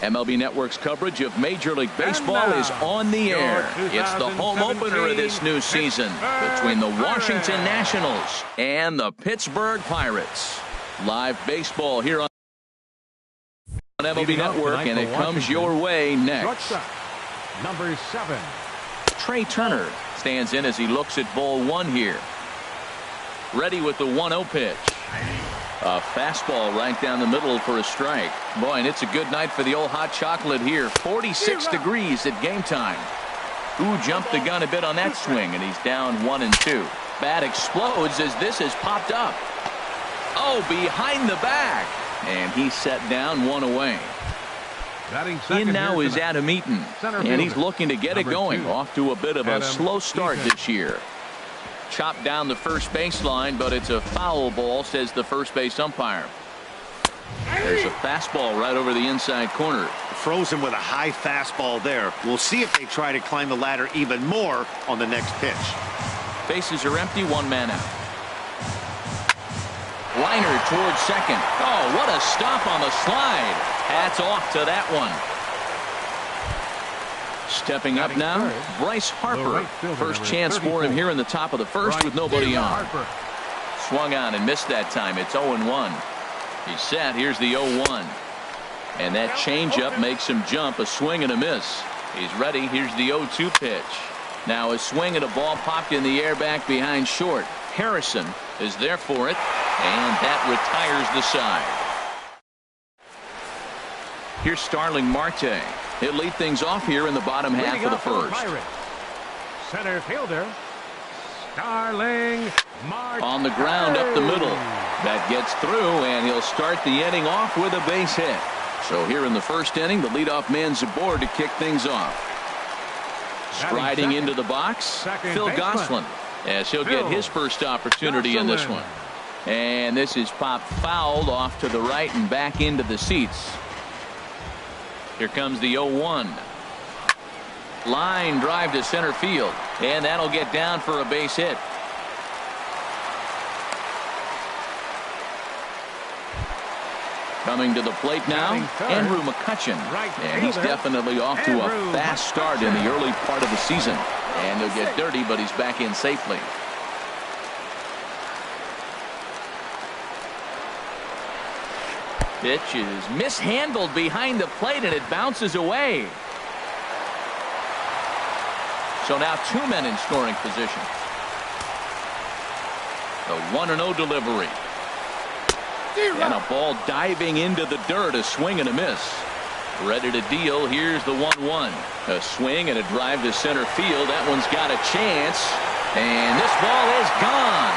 MLB Network's coverage of Major League Baseball is on the air. It's the home opener of this new season between the Washington Nationals and the Pittsburgh Pirates. Live baseball here on MLB Network, and it comes your way next. Number 7. Trey Turner stands in as he looks at ball 1 here. Ready with the 1-0 pitch. A fastball right down the middle for a strike. Boy, and it's a good night for the old hot chocolate here. 46 degrees at game time. Who jumped the gun a bit on that swing, and he's down 1-2. Bat explodes as this has popped up. Oh, behind the back. And he's set down 1 away. In now is Adam Eaton, and he's looking to get it going. Off to a bit of a slow start this year. Chopped down the first baseline, but it's a foul ball, says the first base umpire. There's a fastball right over the inside corner. Frozen with a high fastball there. We'll see if they try to climb the ladder even more on the next pitch. Bases are empty, 1 man out. Liner towards second. Oh, what a stop on the slide. Hats off to that one. Stepping up now, Bryce Harper. First chance for him here in the top of the first with nobody on. Swung on and missed that time. It's 0-1. He's set. Here's the 0-1. And that changeup makes him jump. A swing and a miss. He's ready. Here's the 0-2 pitch. Now a swing and a ball popped in the air back behind short. Harrison is there for it, and that retires the side. Here's Starling Marte. He'll lead things off here in the bottom half of the first. Center fielder Starling Marte. On the ground up the middle. That gets through, and he'll start the inning off with a base hit. So here in the first inning, the leadoff man's aboard to kick things off. Striding into the box, Phil Gosselin, as he'll get his first opportunity in this one. And this is popped fouled off to the right and back into the seats. Here comes the 0-1. Line drive to center field, and that'll get down for a base hit. Coming to the plate now, Andrew McCutchen, and he's definitely off to a fast start in the early part of the season. And he'll get dirty, but he's back in safely. Pitch is mishandled behind the plate, and it bounces away. So now 2 men in scoring position. The 1-0 delivery. And a ball diving into the dirt, a swing and a miss. Ready to deal. Here's the 1-1. A swing and a drive to center field. That one's got a chance. And this ball is gone.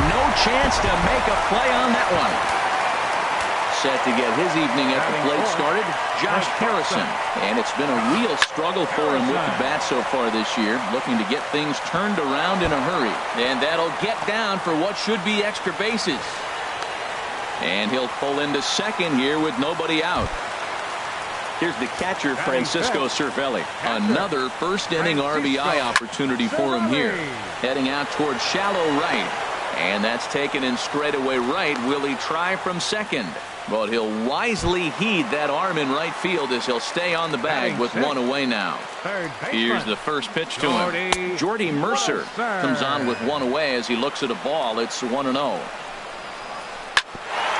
No chance to make a play on that one. Set to get his evening at the plate started, Josh Harrison. And it's been a real struggle for him with the bat so far this year, looking to get things turned around in a hurry. And that'll get down for what should be extra bases. And he'll pull into second here with nobody out. Here's the catcher, Francisco Cervelli. Another first inning RBI opportunity for him here. Heading out towards shallow right. And that's taken in straightaway right. Will he try from second? But he'll wisely heed that arm in right field as he'll stay on the bag with 1 away now. Here's the first pitch to him. Jordy Mercer comes on with 1 away as he looks at a ball. It's 1-0.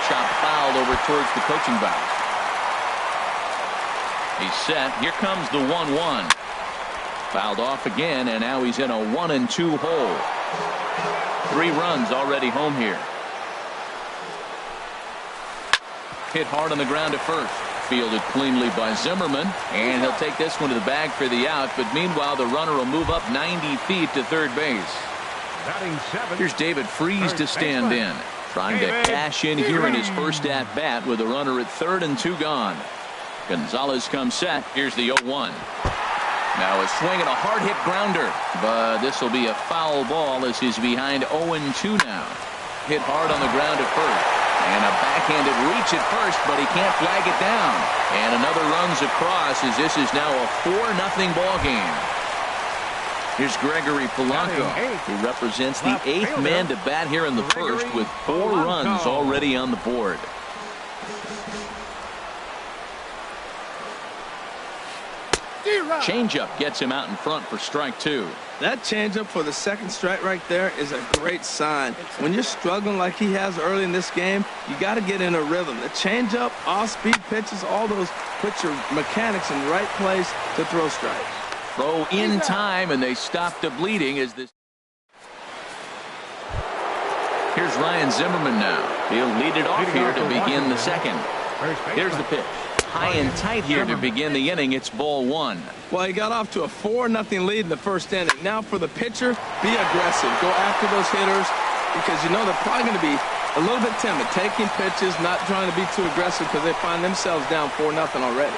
Chop fouled over towards the coaching box. He's set. Here comes the 1-1. Fouled off again, and now he's in a 1-2 hole. 3 runs already home here. Hit hard on the ground at first. Fielded cleanly by Zimmerman, and he'll take this one to the bag for the out. But meanwhile, the runner will move up 90 feet to third base. Here's David Freese to stand in, trying to cash in here in his first at bat with a runner at third and 2 gone. Gonzalez comes set. Here's the 0-1. Now a swing and a hard hit grounder, but this will be a foul ball as he's behind 0-2 now. Hit hard on the ground at first. And a backhanded reach at first, but he can't flag it down. And another runs across as this is now a 4-0 ball game. Here's Gregory Polanco, who represents the 8th man to bat here in the first with 4 runs already on the board. Changeup gets him out in front for strike two. That changeup for the second strike right there is a great sign. When you're struggling like he has early in this game, you got to get in a rhythm. The changeup, off-speed pitches, all those put your mechanics in the right place to throw strikes. Throw in time, and they stop the bleeding as this. Here's Ryan Zimmerman now. He'll lead it off here to begin the second. Here's the pitch. High and tight here to begin the inning. It's ball one. Well, he got off to a 4-0 lead in the first inning. Now for the pitcher, be aggressive. Go after those hitters because you know they're probably going to be a little bit timid, taking pitches, not trying to be too aggressive because they find themselves down 4-0 already.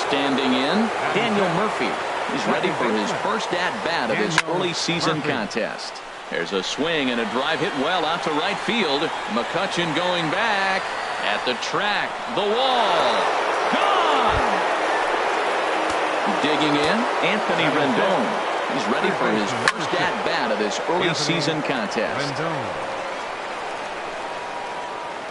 Standing in, Daniel Murphy. He's ready for his first at-bat of this early season contest. There's a swing and a drive hit well out to right field. McCutchen going back. At the track, the wall, gone! Digging in, Anthony Rendon. He's ready for his first at-bat of this early season contest.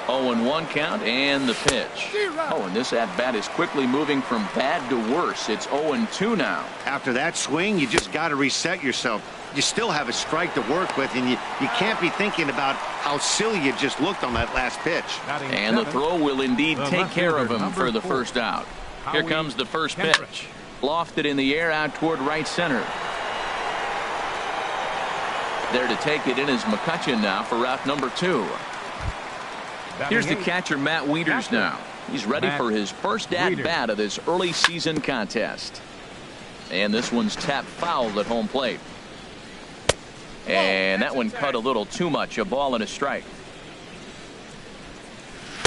0-1 count and the pitch. Oh, and this at-bat is quickly moving from bad to worse. It's 0-2 now. After that swing, you just got to reset yourself. You still have a strike to work with, and you can't be thinking about how silly you just looked on that last pitch. And the throw will indeed take care of him for the first out. Here comes the first pitch. Lofted in the air out toward right center. There to take it in is McCutchen now for route number 2. Here's the catcher, Matt Wieters now. He's ready for his first at-bat of this early season contest. And this one's tapped foul at home plate. And that one cut a little too much. A ball and a strike.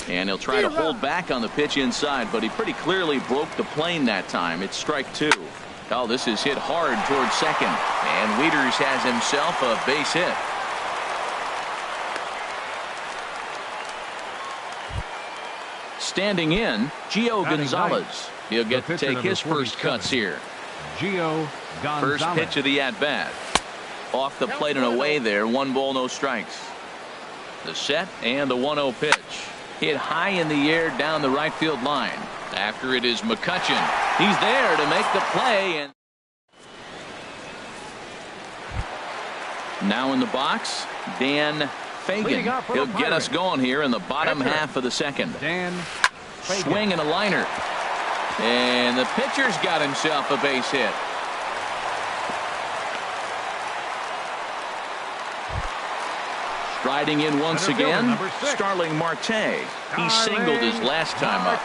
And he'll try to hold back on the pitch inside, but he pretty clearly broke the plane that time. It's strike 2. Oh, this is hit hard towards second. And Wieters has himself a base hit. Standing in, Gio Gonzalez. He'll get to take his first cuts here. Gio Gonzalez. First pitch of the at-bat. Off the plate and away there. 1 ball, no strikes. The set and the 1-0 pitch. Hit high in the air down the right field line. After it is McCutchen. He's there to make the play. And now in the box, Dan Fagan. He'll get us going here in the bottom half of the second. Dan Fagan. Swing and a liner. And the pitcher's got himself a base hit. Striding in once again, Starling Marte. He singled his last time up.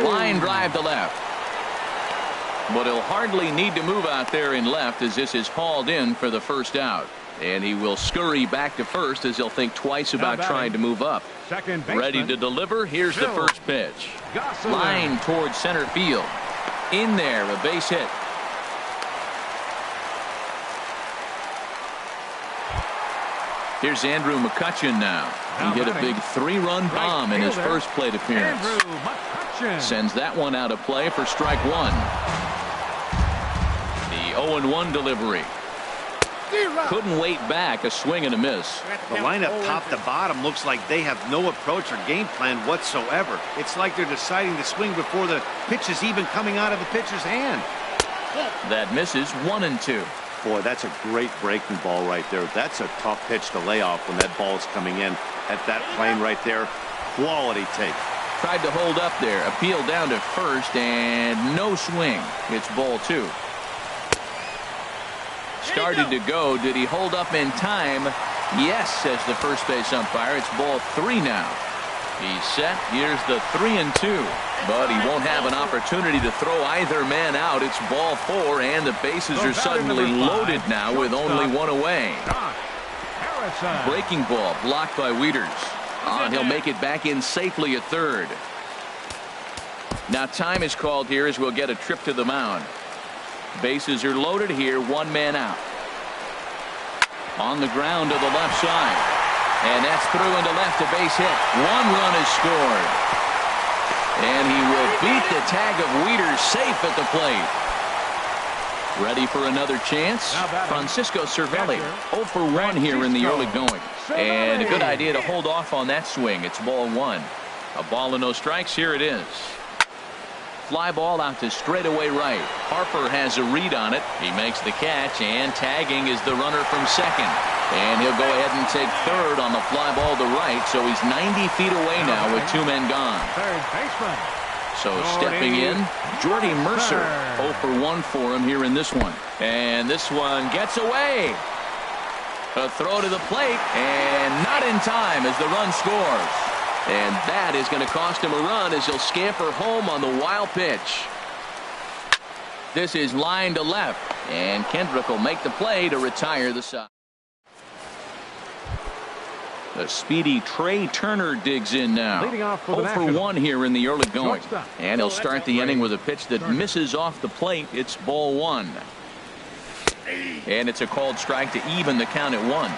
Line drive to left. But he'll hardly need to move out there in left as this is hauled in for the first out. And he will scurry back to first as he'll think twice about trying to move up. Ready to deliver. Here's the first pitch. Line towards center field. In there, a base hit. Here's Andrew McCutchen now. He hit a big 3-run bomb in his first plate appearance. Sends that one out of play for strike 1. The 0-1 delivery. Couldn't wait back. A swing and a miss. The lineup top to bottom looks like they have no approach or game plan whatsoever. It's like they're deciding to swing before the pitch is even coming out of the pitcher's hand. That misses. 1-2. Boy, that's a great breaking ball right there. That's a tough pitch to lay off when that ball is coming in at that plane right there. Quality take. Tried to hold up there. Appeal down to first and no swing. It's ball 2. Started to go. Did he hold up in time? Yes, says the first base umpire. It's ball 3 now. He's set. Here's the 3-2. But he won't have an opportunity to throw either man out. It's ball 4, and the bases are suddenly loaded now with only 1 away. Breaking ball blocked by Wieters. And he'll make it back in safely at third. Now time is called here as we'll get a trip to the mound. Bases are loaded here. 1 man out. On the ground to the left side. And that's through into left, a base hit. 1 run is scored. And he will beat the tag of Wieters safe at the plate. Ready for another chance? Francisco Cervelli 0 for 1 here in the early going. And a good idea to hold off on that swing. It's ball 1. A ball and no strikes. Here it is. fly ball out to straightaway right. Harper has a read on it. He makes the catch, and tagging is the runner from second. And he'll go ahead and take third on the fly ball to right, so he's 90 feet away now with 2 men gone. Third baseman. So stepping in, Jordy Mercer. 0 for 1 for him here in this one. And this one gets away. A throw to the plate, and not in time as the run scores. And that is going to cost him a run as he'll scamper home on the wild pitch. This is line to left, and Kendrick will make the play to retire the side. The speedy Trey Turner digs in now. Leading off for the 0 for Nationals. 1 here in the early going. Shortstop. And he'll start the inning with a pitch that misses off the plate. It's ball 1. And it's a called strike to even the count at 1.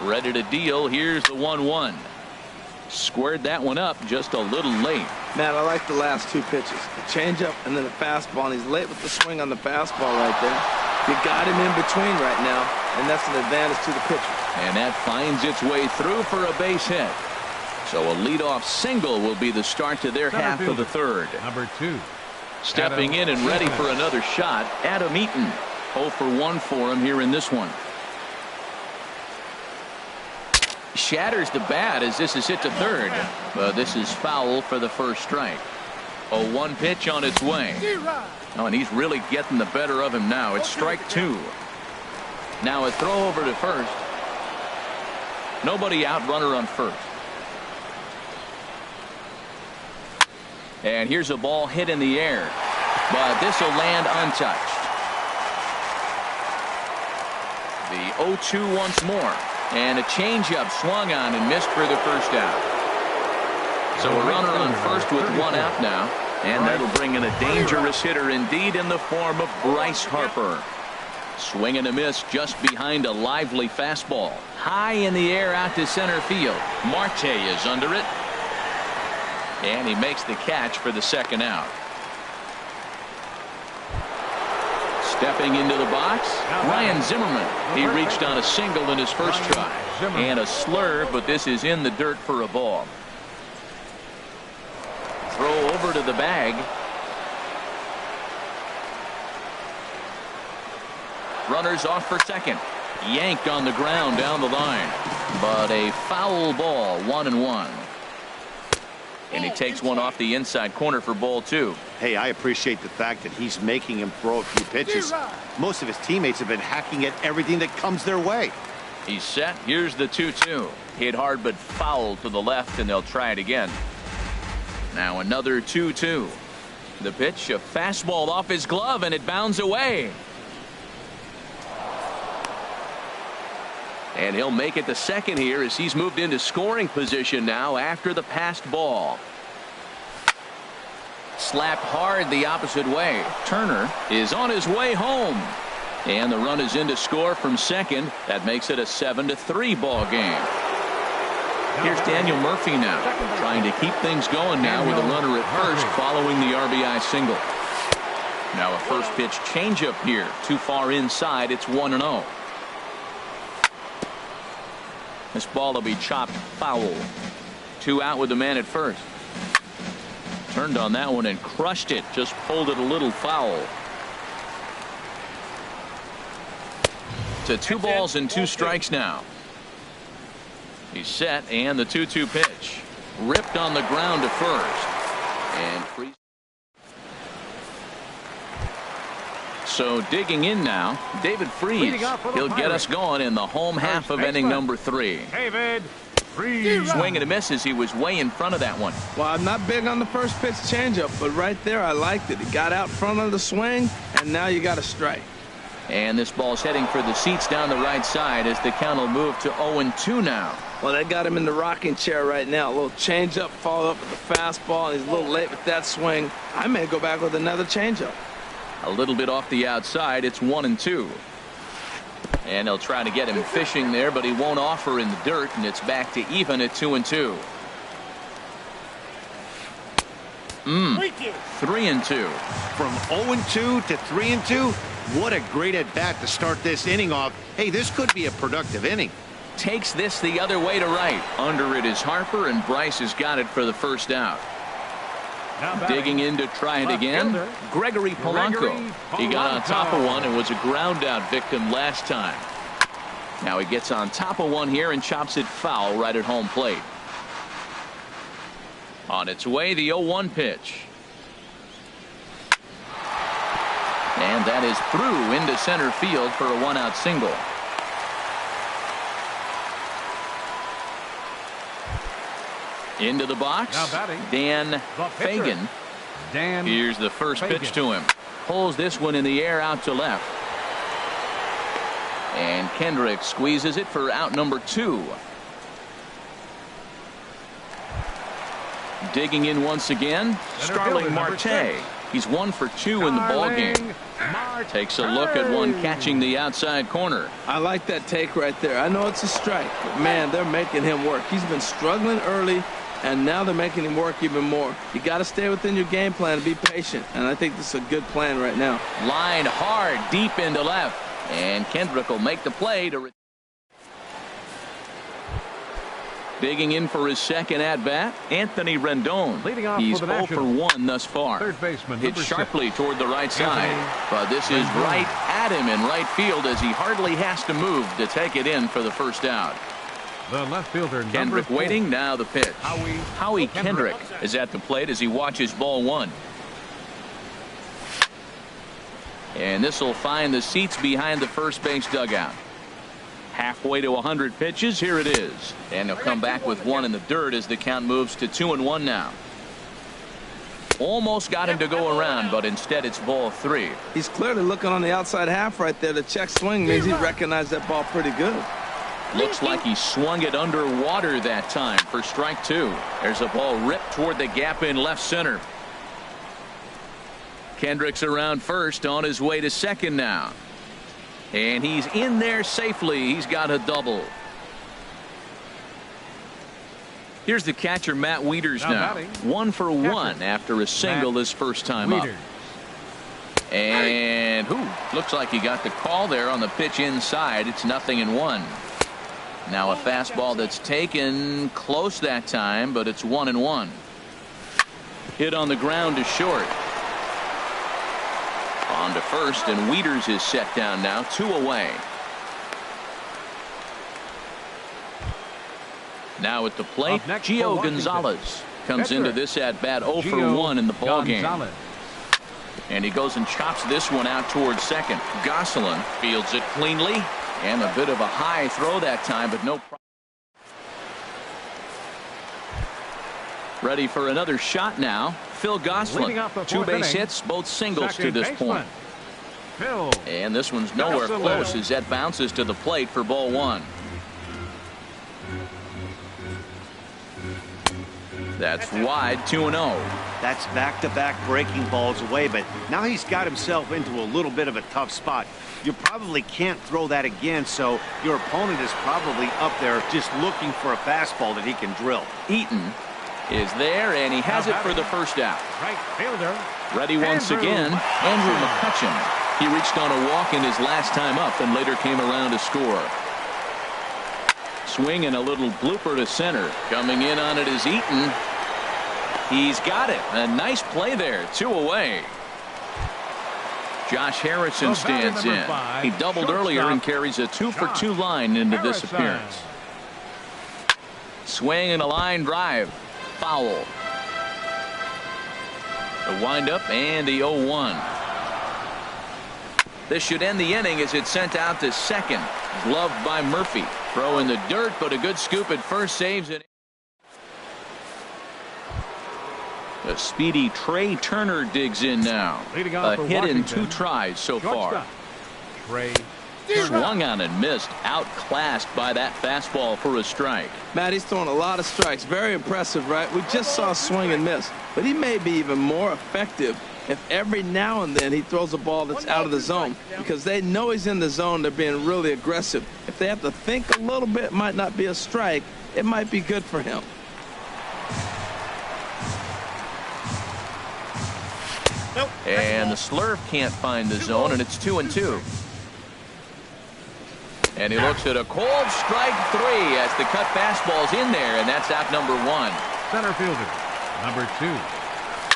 Ready to deal. Here's the 1-1. Squared that one up just a little late. Matt, I like the last 2 pitches. The changeup and then the fastball. And he's late with the swing on the fastball right there. You got him in between right now, and that's an advantage to the pitcher. And that finds its way through for a base hit. So a leadoff single will be the start to their half of the third. Number 2. Stepping in and ready for another shot, Adam Eaton. 0 for 1 for him here in this one. Shatters the bat as this is hit to third. But this is foul for the first strike. A 1 pitch on its way. Oh, and he's really getting the better of him now. It's strike 2. Now a throw over to first. Nobody out, runner on first. And here's a ball hit in the air. But this will land untouched. The 0-2 once more. And a changeup swung on and missed for the first out. So a runner on first with 1 out now. And that'll bring in a dangerous hitter indeed in the form of Bryce Harper. Swing and a miss just behind a lively fastball. High in the air out to center field. Marte is under it. And he makes the catch for the second out. Stepping into the box, Ryan Zimmerman. He reached on a single in his first try. And a slur, but this is in the dirt for a ball. Throw over to the bag. Runners off for second. Yanked on the ground down the line. But a foul ball, 1-1. And he takes one off the inside corner for ball 2. Hey, I appreciate the fact that he's making him throw a few pitches. Most of his teammates have been hacking at everything that comes their way. He's set. Here's the 2-2. Hit hard but foul to the left, and they'll try it again. Now another 2-2. The pitch, a fastball off his glove, and it bounds away. And he'll make it to second here as he's moved into scoring position now after the passed ball. Slapped hard the opposite way. Turner is on his way home. And the run is in to score from second. That makes it a 7-3 ball game. Here's Daniel Murphy now, trying to keep things going now with a runner at first following the RBI single. Now a first pitch changeup here. Too far inside. It's 1-0. This ball will be chopped foul. 2 out with the man at first. Turned on that one and crushed it. Just pulled it a little foul. To 2 balls and 2 strikes now. He's set, and the 2-2 pitch. Ripped on the ground to first. And free. So digging in now, David Freese. He'll get us going in the home half of inning number 3. David Freese. Swing and a miss as he was way in front of that one. Well, I'm not big on the first pitch changeup, but right there I liked it. He got out front of the swing, and now you got a strike. And this ball's heading for the seats down the right side as the count will move to 0-2 now. Well, that got him in the rocking chair right now. A little changeup, followed up with the fastball, and he's a little late with that swing. I may go back with another changeup. A little bit off the outside. It's 1-2. And they'll try to get him fishing there, but he won't offer in the dirt, and it's back to even at 2-2. 3-2. From 0-2 to 3-2, what a great at-bat to start this inning off. Hey, this could be a productive inning. Takes this the other way to right. Under it is Harper, and Bryce has got it for the first out. Digging in to try it again, Gregory Polanco. He got on top of one and was a ground out victim last time. Now he gets on top of one here and chops it foul right at home plate. On its way, the 0-1 pitch. And that is through into center field for a 1-out single. Into the box, Dan Fagan. Here's the first pitch to him. Pulls this one in the air out to left. And Kendrick squeezes it for out number 2. Digging in once again, Starling Marte. He's 1 for 2 in the ball game. Takes a look at one catching the outside corner. I like that take right there. I know it's a strike, but man, they're making him work. He's been struggling early, and now they're making him work even more. You got to stay within your game plan and be patient, and I think this is a good plan right now. Line hard deep into left, and Kendrick will make the play to. Digging in for his second at-bat, Anthony Rendon. He's 0 for 1 thus far. Hit sharply toward the right side, but this is right at him in right field as he hardly has to move to take it in for the first out. The left fielder, Kendrick waiting, now the pitch. Howie Kendrick is at the plate as he watches ball 1. And this will find the seats behind the first base dugout. Halfway to 100 pitches, here it is. And he'll come back with one in the dirt as the count moves to 2-1 now. Almost got him to go around, but instead it's ball 3. He's clearly looking on the outside half right there. The check swing means he recognized that ball pretty good. Looks like he swung it underwater that time for strike 2. There's a ball ripped toward the gap in left center. Kendrick's around first, on his way to second now. And he's in there safely. He's got a double. Here's the catcher, Matt Wieters now. 1 for 1 after a single his first time up. And looks like he got the call there on the pitch inside. It's 0-1. Now a fastball that's taken close that time, but it's 1-1. Hit on the ground to short. On to first, and Wieters is set down now, 2 away. Now at the plate, Gio Gonzalez comes into this at bat 0 for 1 in the ball game. And he goes and chops this one out towards second. Gosselin fields it cleanly, and a bit of a high throw that time, but no problem. Ready for another shot now. Phil Gosselin, 2 base hits, both singles to this point. And this one's nowhere close as that bounces to the plate for ball 1. That's wide, 2-0. That's back-to-back breaking balls away, but now he's got himself into a little bit of a tough spot. You probably can't throw that again, so your opponent is probably up there just looking for a fastball that he can drill. Eaton is there, and he has it for the first out. Right fielder. Ready once again, Andrew McCutcheon. He reached on a walk in his last time up and later came around to score. Swing and a little blooper to center. Coming in on it is Eaton. He's got it. A nice play there. 2 away. Josh Harrison stands in. He doubled earlier and carries a 2 for 2 line into this appearance. Swing and a line drive. Foul. The windup and the 0-1. This should end the inning as it's sent out to second. Gloved by Murphy. Throw in the dirt, but a good scoop at first saves it. The speedy Trey Turner digs in now. A hit in 2 tries so far. Swung on and missed. Outclassed by that fastball for a strike. Matt, he's throwing a lot of strikes. Very impressive, right? We just saw a swing and miss. But he may be even more effective if every now and then he throws a ball that's out of the zone. Because they know he's in the zone. They're being really aggressive. If they have to think a little bit, it might not be a strike. It might be good for him. And the slurve can't find the zone, and it's 2-2. And he looks at a cold strike 3 as the cut fastball's in there, and that's out number 1. Center fielder, number 2.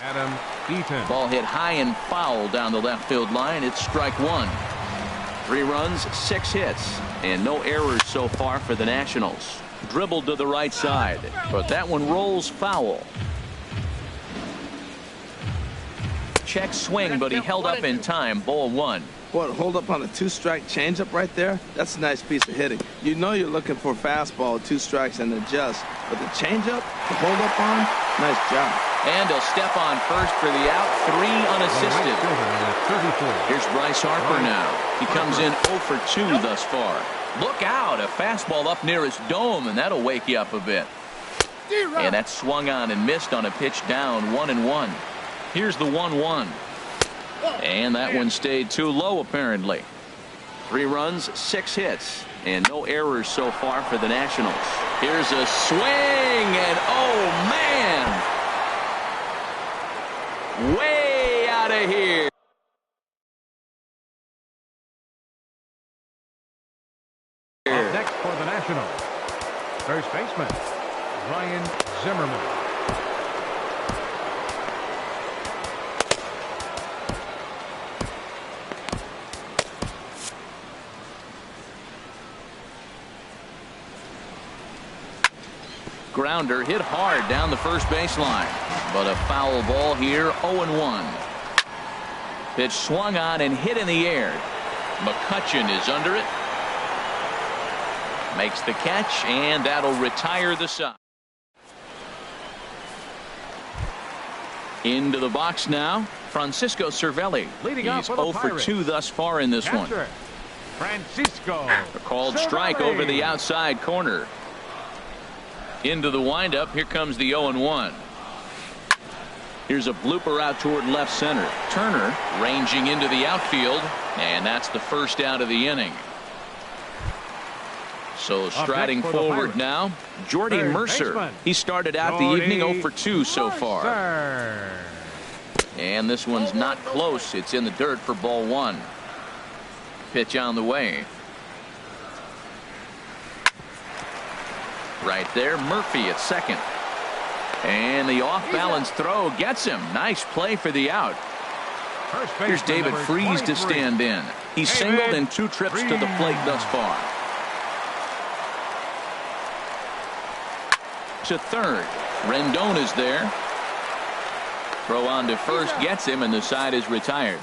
Adam Eaton. Ball hit high and foul down the left field line. It's strike one. 3 runs, 6 hits, and no errors so far for the Nationals. Dribbled to the right side, but that one rolls foul. Check swing, but he held up in time. Ball 1. Boy, hold up on a 2-strike changeup right there. That's a nice piece of hitting. You know you're looking for a fastball, 2 strikes and adjust. But the changeup, to hold up on, nice job. And he'll step on first for the out. 3 unassisted. Here's Bryce Harper now. He comes in 0 for 2 thus far. Look out, a fastball up near his dome, and that'll wake you up a bit. And that swung on and missed on a pitch down, 1-1. Here's the 1-1. And that one stayed too low, apparently. 3 runs, 6 hits, and no errors so far for the Nationals. Here's a swing, and oh, man! Way out of here. Up next for the Nationals, first baseman, Ryan Zimmerman. Grounder hit hard down the first baseline, but a foul ball here. 0-1. Pitch swung on and hit in the air. McCutchen is under it. Makes the catch, and that'll retire the side. Into the box now, Francisco Cervelli. He's 0 for 2 thus far in this one. Francisco. A called strike over the outside corner. Into the windup. Here comes the 0-1. Here's a blooper out toward left center. Turner ranging into the outfield, and that's the first out of the inning. So striding forward now, Jordy Mercer. He started out the evening 0 for 2 so far. And this one's not close. It's in the dirt for ball 1. Pitch on the way. Right there, Murphy at second. And the off-balance throw gets him. Nice play for the out. Here's David Freese to stand in. He's singled in 2 trips to the plate thus far. To third. Rendon is there. Throw on to first gets him, and the side is retired.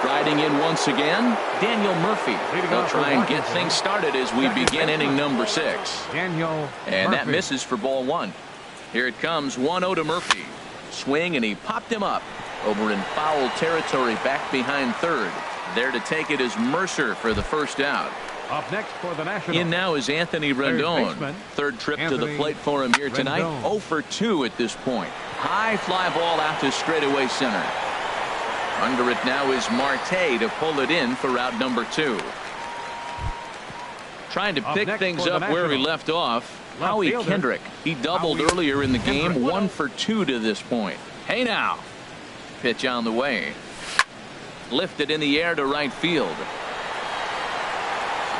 Riding in once again, Daniel Murphy. They'll try and get things started as we begin inning number 6. And that misses for ball 1. Here it comes, 1-0 to Murphy. Swing, and he popped him up over in foul territory back behind third. There to take it is Mercer for the first out. Up next for the Nationals. In now is Anthony Rendon. Third trip to the plate for him here tonight. 0 for 2 at this point. High fly ball out to straightaway center. Under it now is Marte to pull it in for out number 2. Trying to pick things up where we left off. Howie Kendrick. He doubled earlier in the game. 1 for 2 to this point. Hey now. Pitch on the way. Lifted in the air to right field.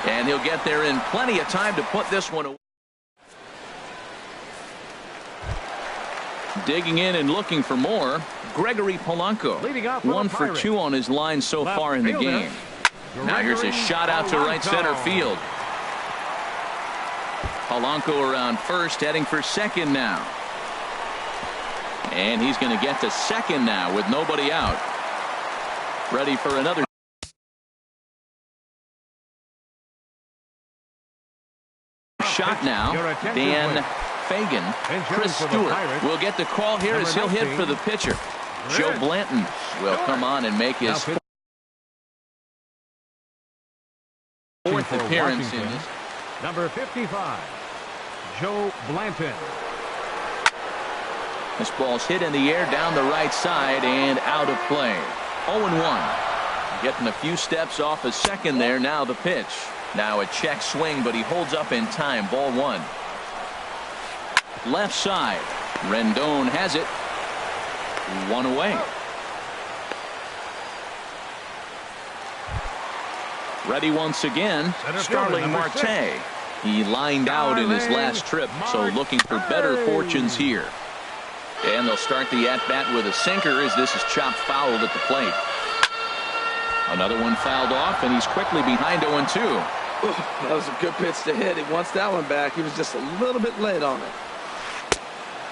And he'll get there in plenty of time to put this one away. Digging in and looking for more, Gregory Polanco. 1 for 2 on his line so far in the game. Now here's a shot out to right center field. Polanco around first, heading for second now. And he's going to get to second now with nobody out. Ready for another shot now. Dan Fagan. Chris Stewart will get the call here as he'll hit for the pitcher. Joe Blanton will come on and make his 4th appearance in this. Number 55, Joe Blanton. This ball's hit in the air down the right side and out of play. 0-1. Getting a few steps off a second there. Now the pitch. Now a check swing, but he holds up in time. Ball 1. Left side. Rendon has it. 1 away. Ready once again. Starling Marte. He lined out in his last trip, so looking for better fortunes here. And they'll start the at-bat with a sinker as this is chopped fouled at the plate. Another one fouled off, and he's quickly behind 0-2. That was a good pitch to hit. He wants that one back. He was just a little bit late on it.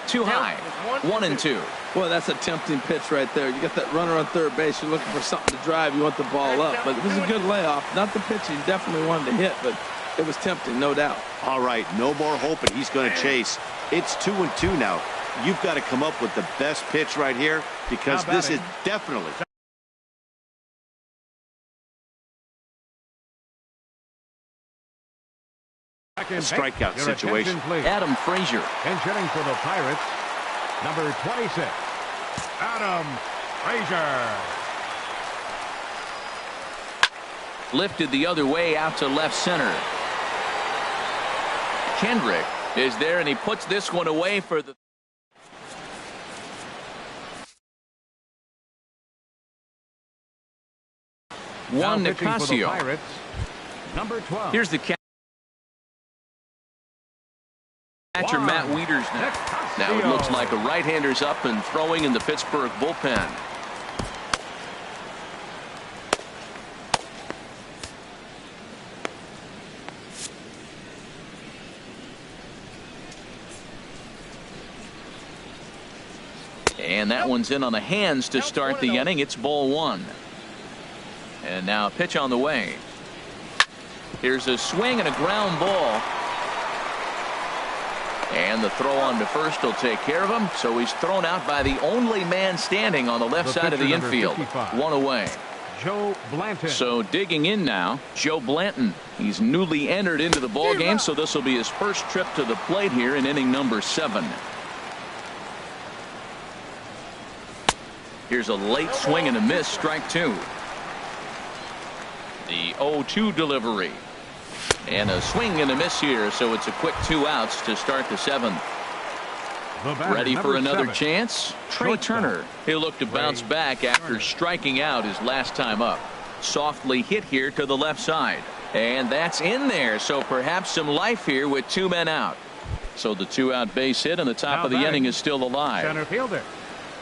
Too high. 1-2. Boy, that's a tempting pitch right there. You got that runner on third base. You're looking for something to drive. You want the ball up. But it was a good layoff. Not the pitch he definitely wanted to hit, but it was tempting, no doubt. All right, no more hoping he's going to chase. It's 2-2 now. You've got to come up with the best pitch right here because this is definitely a strikeout situation. Adam Frazier. And hitting for the Pirates, number 26, Adam Frazier. Lifted the other way out to left center. Kendrick is there, and he puts this one away for the Juan Nicasio. Pirates, number 12. Here's the catcher, Matt Wieters now. Now it looks like a right-hander's up and throwing in the Pittsburgh bullpen. And that one's in on the hands to start the inning. It's ball one. And now a pitch on the way. Here's a swing and a ground ball. And the throw on to first will take care of him. So he's thrown out by the only man standing on the left side of the infield. 1 away. Joe Blanton. So digging in now, Joe Blanton. He's newly entered into the ball game, so this will be his first trip to the plate here in inning number 7. Here's a late swing and a miss, strike 2. The 0-2 delivery. And a swing and a miss here, so it's a quick 2 outs to start the 7th. Ready for another chance? Trey Turner. He'll look to bounce back after striking out his last time up. Softly hit here to the left side. And that's in there, so perhaps some life here with 2 men out. So the 2-out base hit, and the top of the inning is still alive. Center fielder,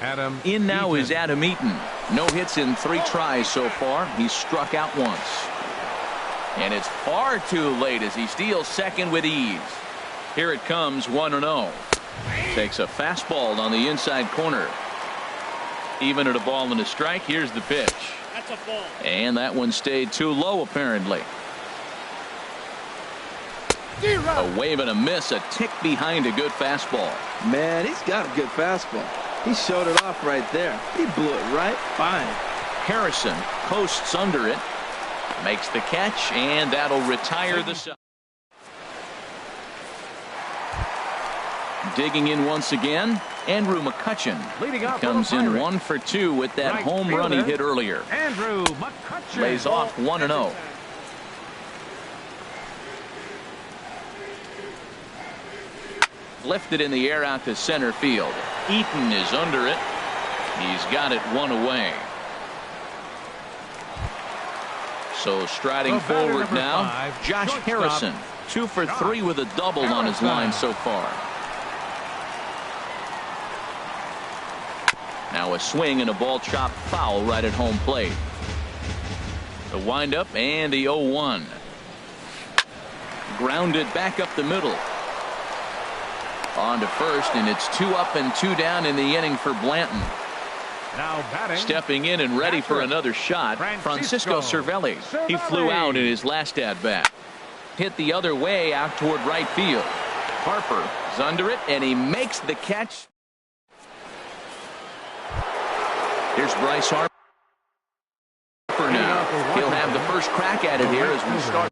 Adam In now Eaton. is Adam Eaton. No hits in 3 tries so far. He's struck out once. And it's far too late as he steals second with ease. Here it comes, 1-0. Takes a fastball on the inside corner. Even at a ball and a strike, here's the pitch. That's a ball. And that one stayed too low, apparently. A wave and a miss, a tick behind a good fastball. Man, he's got a good fastball. He showed it off right there. He blew it right fine. Harrison coasts under it. Makes the catch, and that'll retire the side. Digging in once again, Andrew McCutchen comes in 1 for 2 with that home run he hit earlier. Andrew McCutchen. Lays off 1-0. Lifted in the air out to center field. Eaton is under it. He's got it 1 away. So striding forward now, 5, Josh Harrison, 2 for 3 with a double on his line so far. Now a swing and a ball chopped foul right at home plate. The windup and the 0-1. Grounded back up the middle. On to first, and it's 2 up and 2 down in the inning for Blanton. Now batting. Stepping in and ready for another shot, Francisco Cervelli. He flew out in his last at-bat. Hit the other way out toward right field. Harper is under it, and he makes the catch. Here's Bryce Harper now. He'll have the first crack at it here as we start.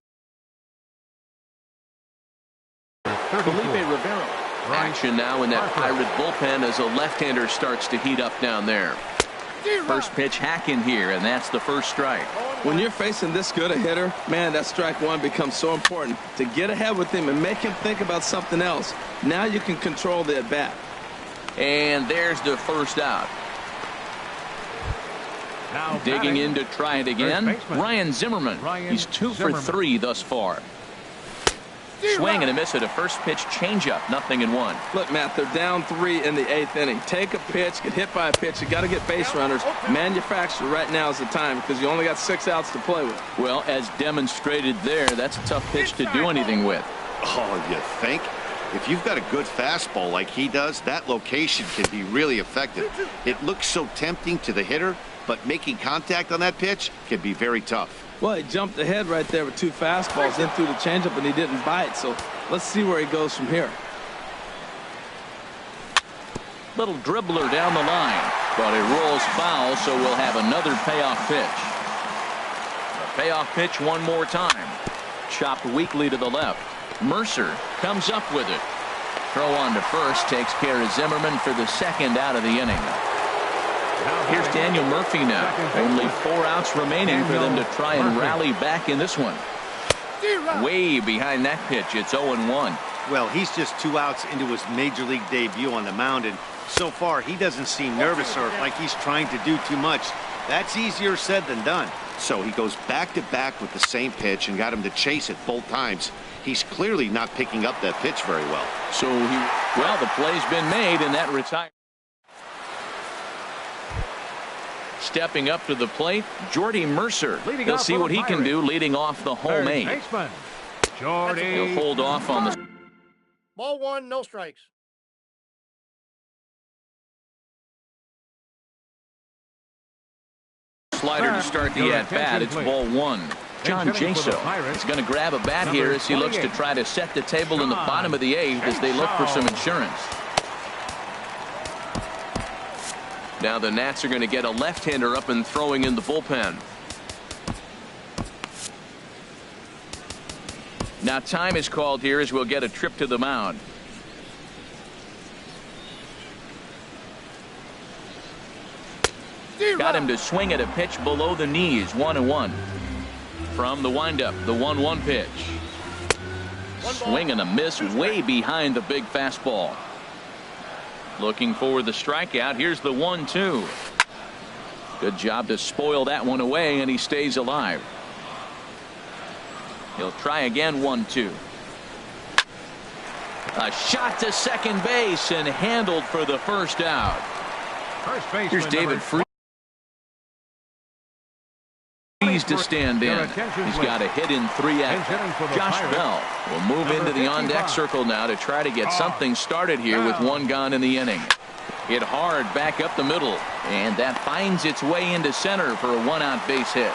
Felipe Rivera. Action now in that Pirate bullpen as a left-hander starts to heat up down there. First pitch hacking here, and that's the first strike. When you're facing this good a hitter, man, that strike 1 becomes so important. To get ahead with him and make him think about something else. Now you can control the at-bat. And there's the first out. Now Digging batting. in to try it again, Ryan Zimmerman. He's 2 for 3 thus far. Swing and a miss at a first pitch changeup. 0-1. Look, Matt, they're down 3 in the 8th inning. Take a pitch, get hit by a pitch. You got to get base runners. Manufacture right now is the time because you only got 6 outs to play with. Well, as demonstrated there, that's a tough pitch to do anything with. Oh, you think? If you've got a good fastball like he does, that location can be really effective. It looks so tempting to the hitter, but making contact on that pitch can be very tough. Well, he jumped ahead right there with 2 fastballs, then threw the changeup, and he didn't bite. So let's see where he goes from here. Little dribbler down the line, but it rolls foul, so we'll have another payoff pitch. A payoff pitch one more time. Chopped weakly to the left. Mercer comes up with it. Throw on to first takes care of Zimmerman for the 2nd out of the inning. Here's Daniel Murphy now. Only 4 outs remaining for them to try and rally back in this one. Way behind that pitch. It's 0-1. Well, he's just 2 outs into his major league debut on the mound, and so far he doesn't seem nervous or like he's trying to do too much. That's easier said than done. So he goes back-to-back with the same pitch and got him to chase it both times. He's clearly not picking up that pitch very well. So the play's been made, and that retires. Stepping up to the plate, Jordy Mercer. He'll see what he can do leading off the home 8. He'll hold off on the... Ball 1, no strikes. Slider to start the at-bat. It's ball 1. John Jaso is going to grab a bat here as he looks to try to set the table in the bottom of the 8th as they look for some insurance. Now the Nats are going to get a left-hander up and throwing in the bullpen. Now time is called here as we'll get a trip to the mound. Got him to swing at a pitch below the knees. 1-1. From the windup, the 1-1 pitch. Swing and a miss way behind the big fastball. Looking for the strikeout. Here's the 1-2. Good job to spoil that one away, and he stays alive. He'll try again. 1-2. A shot to second base and handled for the first out. Here's David Freese to stand in. He's got a hit in 3 at-bats. Josh Bell will move into the on-deck circle now to try to get something started here with 1 gone in the inning. Hit hard back up the middle, and that finds its way into center for a 1-out base hit.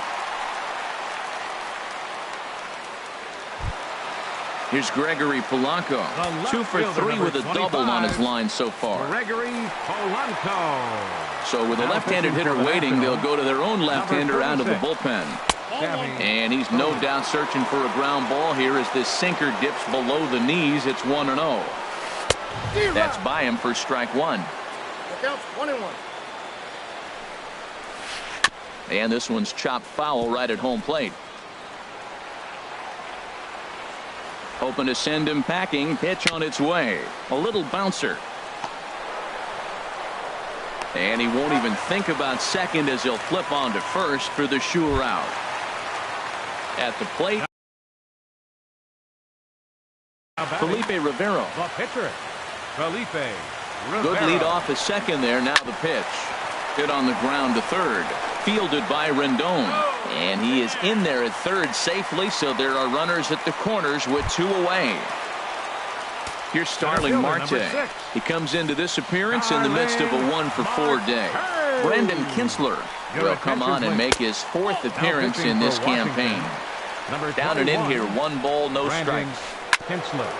Here's Gregory Polanco. 2 for 3 with a double on his line so far. Gregory Polanco. So with a left-handed hitter waiting, they'll go to their own left-hander out of the bullpen. And he's no doubt searching for a ground ball here as this sinker dips below the knees. It's 1-0. That's by him for strike 1. Counts 1-1. And this one's chopped foul right at home plate. Hoping to send him packing. Pitch on its way. A little bouncer. And he won't even think about second as he'll flip on to first for the sure out. At the plate, Felipe Rivero. The pitcher, Felipe Rivero. Good lead off the second there. Now the pitch. Hit on the ground to third. Fielded by Rendon. And he is in there at third safely, so there are runners at the corners with 2 away. Here's Starling Marte. He comes into this appearance in the midst of a 1-for-4 day. Brandon Kinsler will come on and make his 4th appearance in this campaign. Down and in here, 1 ball, no strikes.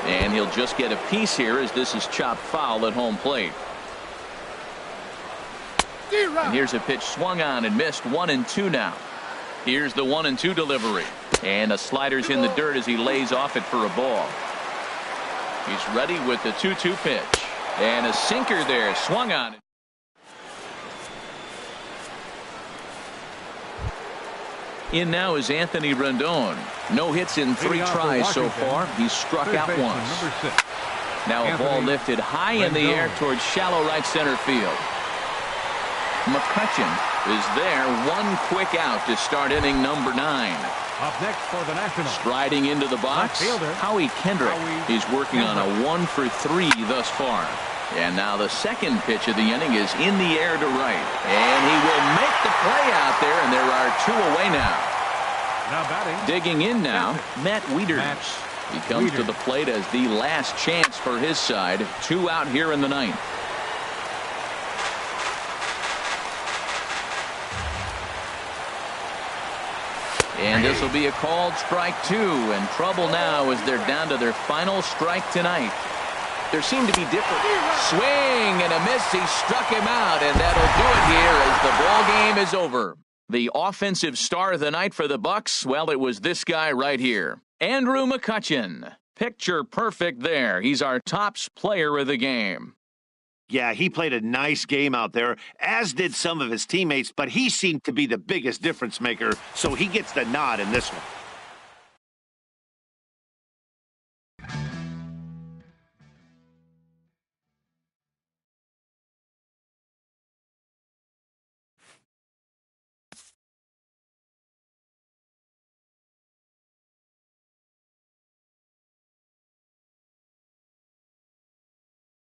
And he'll just get a piece here as this is chopped foul at home plate. And here's a pitch swung on and missed. 1-2 now. Here's the 1-2 delivery. And a slider's in the dirt as he lays off it for a ball. He's ready with the 2-2 pitch. And a sinker there. Swung on. In now is Anthony Rendon. No hits in 3 tries so far. He's struck out once. Now a ball lifted high in the air towards shallow right center field. McCutcheon is there. One quick out to start inning number 9. Up next for the Nationals. Striding into the box, Howie Kendrick. He's working on a 1 for 3 thus far. And now the second pitch of the inning is in the air to right. And he will make the play out there, and there are 2 away now. Now batting. Digging in now, Matt Wieters. He comes to the plate as the last chance for his side. 2 out here in the 9th. And this will be a called strike 2, and trouble now as they're down to their final strike tonight. There seem to be different. Swing and a miss. He struck him out, and that'll do it here as the ball game is over. The offensive star of the night for the Bucks, well, it was this guy right here, Andrew McCutcheon. Picture perfect there. He's our tops player of the game. Yeah, he played a nice game out there, as did some of his teammates, but he seemed to be the biggest difference maker, so he gets the nod in this one.